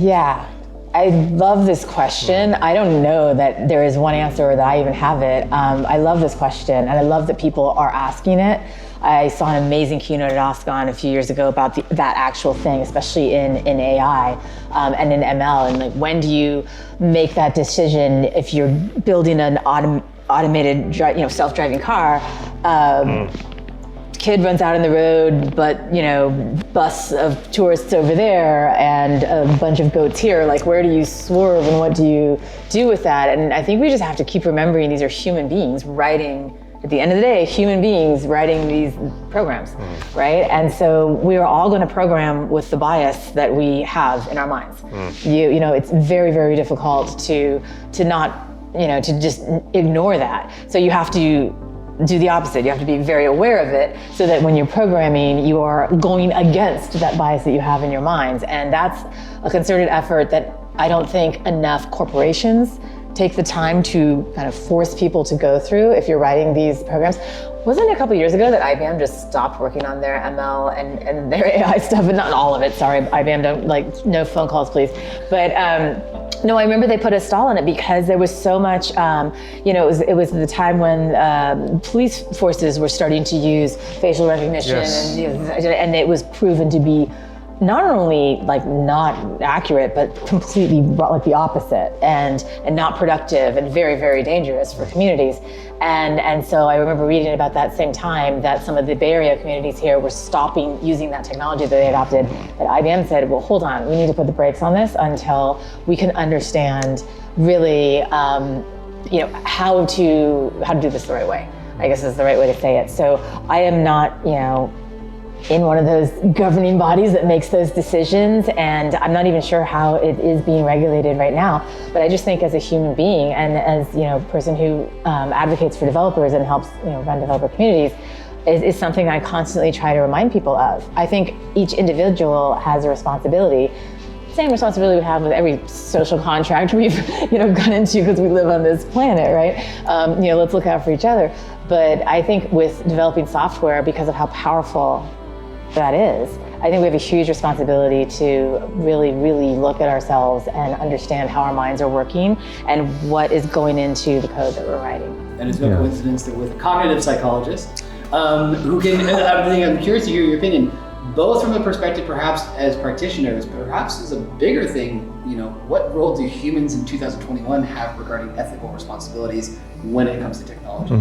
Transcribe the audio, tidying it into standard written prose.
Yeah, I love this question. I don't know that there is one answer or that I even have it. I love this question, and I love that people are asking it. I saw an amazing keynote at Oscon a few years ago about that actual thing, especially in AI and in ML. And like, when do you make that decision if you're building an automated, self-driving car? Kid runs out on the road, but bus of tourists over there and a bunch of goats here. Like, where do you swerve and what do you do with that? And I think we just have to keep remembering these are human beings writing. At the end of the day, human beings writing these programs, right? And so we are all going to program with the bias that we have in our minds. It's very, very difficult to not, to just ignore that. So you have to do the opposite. You have to be very aware of it so that when you're programming, you are going against that bias that you have in your minds. And that's a concerted effort that I don't think enough corporations take the time to kind of force people to go through if you're writing these programs. Wasn't it a couple years ago that IBM just stopped working on their ML and their AI stuff, and not all of it, sorry, IBM, don't, no phone calls please. But no, I remember they put a stall on it because there was so much, it was the time when police forces were starting to use facial recognition, and it was proven to be not only like not accurate, but completely like the opposite, and not productive, and very, very dangerous for communities. And so I remember reading about that same time that some of the Bay Area communities here were stopping using that technology that they adopted. That IBM said, well, hold on, we need to put the brakes on this until we can understand really, how to do this the right way, I guess is the right way to say it. So I am not, in one of those governing bodies that makes those decisions, and I'm not even sure how it is being regulated right now. But I just think as a human being and as a person who advocates for developers and helps run developer communities, is something I constantly try to remind people of. I think each individual has a responsibility. Same responsibility we have with every social contract we've gone into because we live on this planet, right? Let's look out for each other. But I think with developing software, because of how powerful that is, I think we have a huge responsibility to really, really look at ourselves and understand how our minds are working and what is going into the code that we're writing. And it's no coincidence that with a cognitive psychologist, who can, I'm curious to hear your opinion, both from a perspective perhaps as practitioners, but perhaps as a bigger thing, what role do humans in 2021 have regarding ethical responsibilities when it comes to technology?